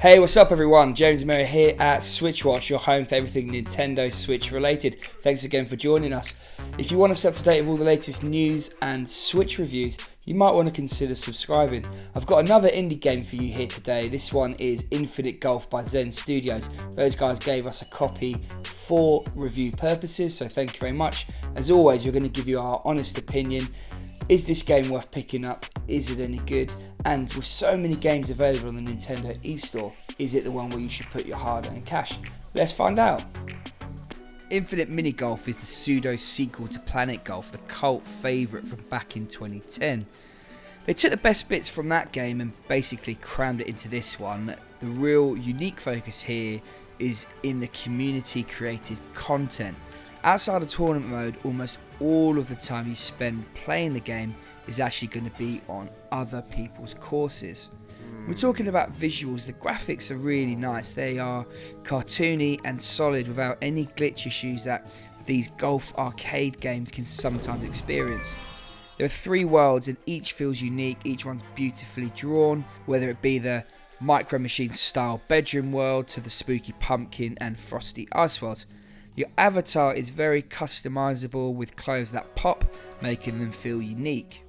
Hey, what's up everyone? James and Mary here at SwitchWatch, your home for everything Nintendo Switch related. Thanks again for joining us. If you want to stay up to date with all the latest news and Switch reviews, you might want to consider subscribing. I've got another indie game for you here today. This one is Infinite Golf by Zen Studios. Those guys gave us a copy for review purposes, so thank you very much. As always, we're going to give you our honest opinion. Is this game worth picking up? Is it any good? And with so many games available on the Nintendo eStore, is it the one where you should put your hard-earned cash? Let's find out. Infinite MiniGolf is the pseudo-sequel to Planet Golf, the cult favourite from back in 2010. They took the best bits from that game and basically crammed it into this one. The real unique focus here is in the community-created content. Outside of tournament mode, almost all of the time you spend playing the game is actually going to be on other people's courses. We're talking about visuals. The graphics are really nice. They are cartoony and solid without any glitch issues that these golf arcade games can sometimes experience. There are 3 worlds and each feels unique. Each one's beautifully drawn, whether it be the Micro Machines style bedroom world to the spooky pumpkin and frosty ice world. Your avatar is very customizable with clothes that pop, making them feel unique.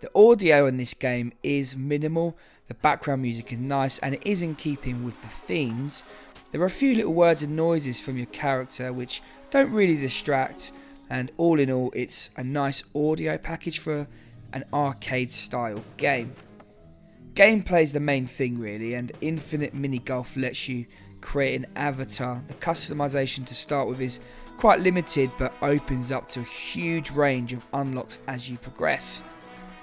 The audio in this game is minimal, the background music is nice and it is in keeping with the themes. There are a few little words and noises from your character which don't really distract, and all in all it's a nice audio package for an arcade style game. Gameplay is the main thing really, and Infinite MiniGolf lets you create an avatar. The customization to start with is quite limited but opens up to a huge range of unlocks as you progress.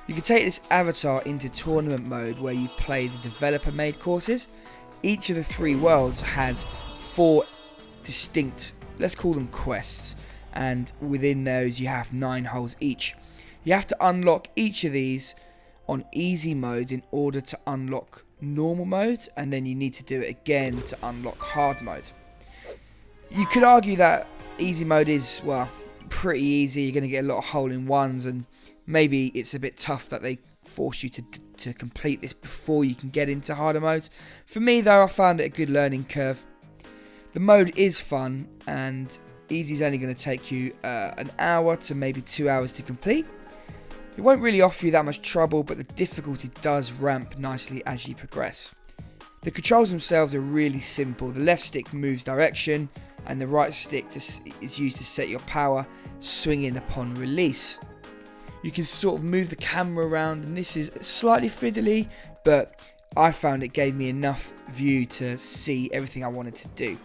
You can take this avatar into tournament mode where you play the developer made courses. Each of the 3 worlds has 4 distinct, let's call them quests, and within those you have 9 holes each. You have to unlock each of these on easy mode in order to unlock normal mode, and then you need to do it again to unlock hard mode. You could argue that easy mode is, well, pretty easy. You're going to get a lot of hole-in-ones, and maybe it's a bit tough that they force you to complete this before you can get into harder modes. For me though, I found it a good learning curve. The mode is fun, and easy is only going to take you an hour to maybe 2 hours to complete. It won't really offer you that much trouble, but the difficulty does ramp nicely as you progress. The controls themselves are really simple. The left stick moves direction and the right stick is used to set your power, swinging upon release. You can sort of move the camera around, and this is slightly fiddly, but I found it gave me enough view to see everything I wanted to do.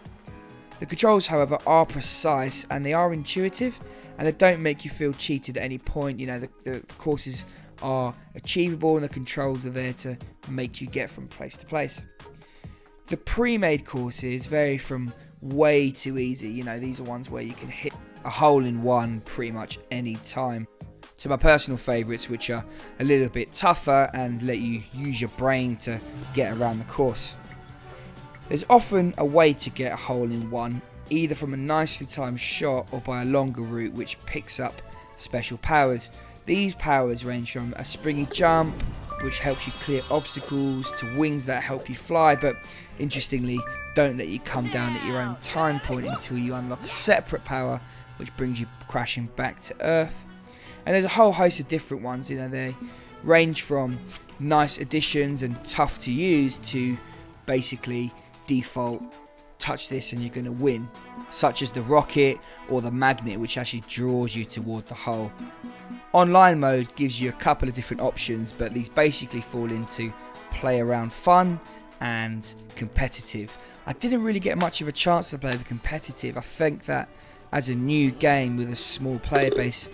The controls, however, are precise and they are intuitive, and they don't make you feel cheated at any point. You know, the courses are achievable and the controls are there to make you get from place to place. The pre-made courses vary from way too easy. You know, these are ones where you can hit a hole in one pretty much any time, to my personal favourites, which are a little bit tougher and let you use your brain to get around the course. There's often a way to get a hole in one, either from a nicely timed shot or by a longer route which picks up special powers. These powers range from a springy jump, which helps you clear obstacles, to wings that help you fly, but interestingly don't let you come down at your own time point until you unlock a separate power which brings you crashing back to earth. And there's a whole host of different ones. You know, they range from nice additions and tough to use to basically default touch this and you're going to win, such as the rocket or the magnet, which actually draws you toward the hole. Online mode gives you a couple of different options, but these basically fall into play around fun and competitive. I didn't really get much of a chance to play the competitive. I think that as a new game with a small player base,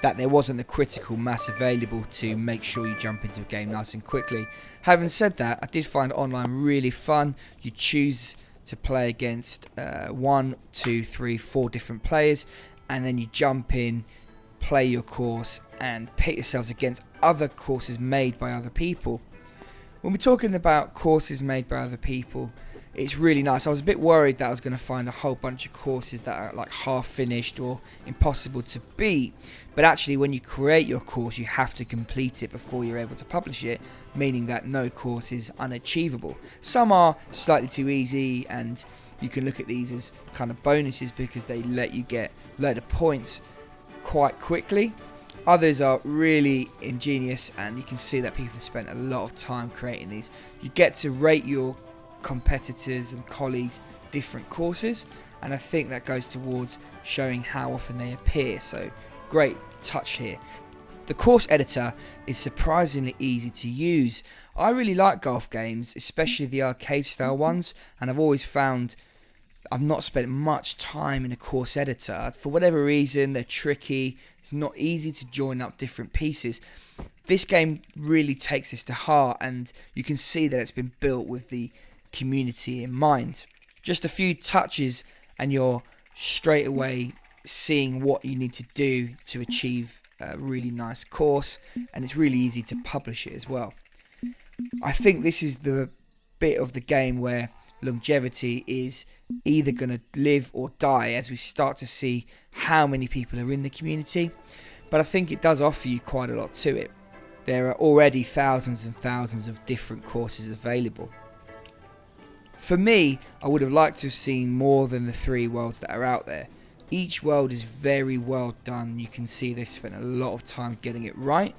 that there wasn't the critical mass available to make sure you jump into a game nice and quickly. Having said that, I did find online really fun. You choose to play against 1, 2, 3, 4 different players, and then you jump in, play your course and pit yourselves against other courses made by other people. When we're talking about courses made by other people, it's really nice. I was a bit worried that I was going to find a whole bunch of courses that are like half finished or impossible to beat, but actually when you create your course you have to complete it before you're able to publish it, meaning that no course is unachievable. Some are slightly too easy, and you can look at these as kind of bonuses because they let you get a load of points quite quickly. Others are really ingenious, and you can see that people have spent a lot of time creating these. You get to rate your competitors and colleagues different courses, and I think that goes towards showing how often they appear, so great touch here. The course editor is surprisingly easy to use. I really like golf games, especially the arcade style ones, and I've always found I've not spent much time in a course editor. For whatever reason, they're tricky. It's not easy to join up different pieces. This game really takes this to heart, and you can see that it's been built with the community in mind. Just a few touches and you're straight away seeing what you need to do to achieve a really nice course, and it's really easy to publish it as well. I think this is the bit of the game where longevity is either going to live or die as we start to see how many people are in the community, but I think it does offer you quite a lot to it. There are already thousands and thousands of different courses available. For me, I would have liked to have seen more than the 3 worlds that are out there. Each world is very well done. You can see they spent a lot of time getting it right,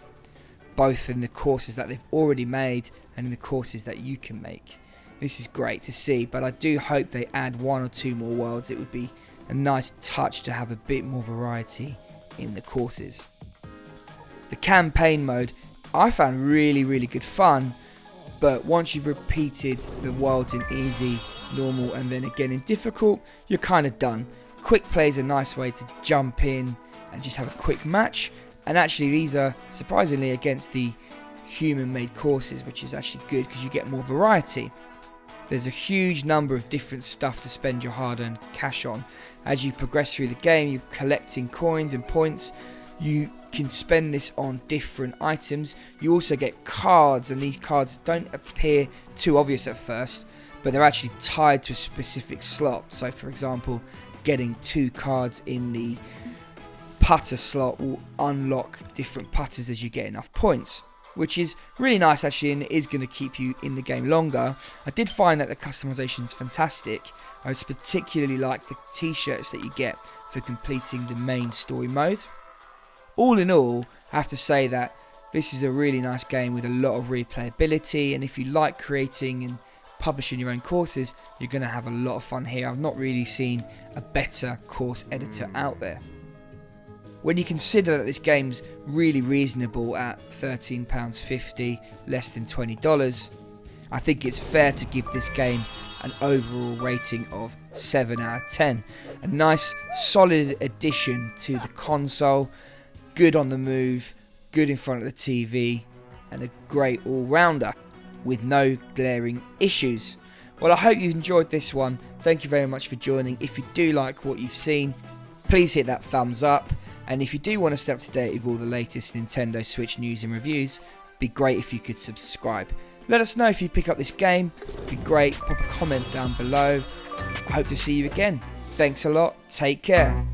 both in the courses that they've already made and in the courses that you can make. This is great to see, but I do hope they add 1 or 2 more worlds. It would be a nice touch to have a bit more variety in the courses. The campaign mode I found really good fun, but once you've repeated the worlds in easy, normal and then again in difficult, you're kind of done. Quick play is a nice way to jump in and just have a quick match, and actually these are surprisingly against the human made courses, which is actually good because you get more variety. There's a huge number of different stuff to spend your hard-earned cash on. As you progress through the game, you're collecting coins and points. You can spend this on different items. You also get cards, and these cards don't appear too obvious at first, but they're actually tied to a specific slot. So for example, getting 2 cards in the putter slot will unlock different putters as you get enough points, which is really nice actually, and it is going to keep you in the game longer. I did find that the customization is fantastic. I particularly like the t-shirts that you get for completing the main story mode. All in all, I have to say that this is a really nice game with a lot of replayability, and if you like creating and publishing your own courses, you're going to have a lot of fun here. I've not really seen a better course editor out there. When you consider that this game's really reasonable at £13.50, less than $20, I think it's fair to give this game an overall rating of 7 out of 10. A nice solid addition to the console, good on the move, good in front of the TV, and a great all-rounder with no glaring issues. Well, I hope you enjoyed this one. Thank you very much for joining. If you do like what you've seen, please hit that thumbs up. And if you do want to stay up to date with all the latest Nintendo Switch news and reviews, it'd be great if you could subscribe. Let us know if you pick up this game. It'd be great. Pop a comment down below. I hope to see you again. Thanks a lot. Take care.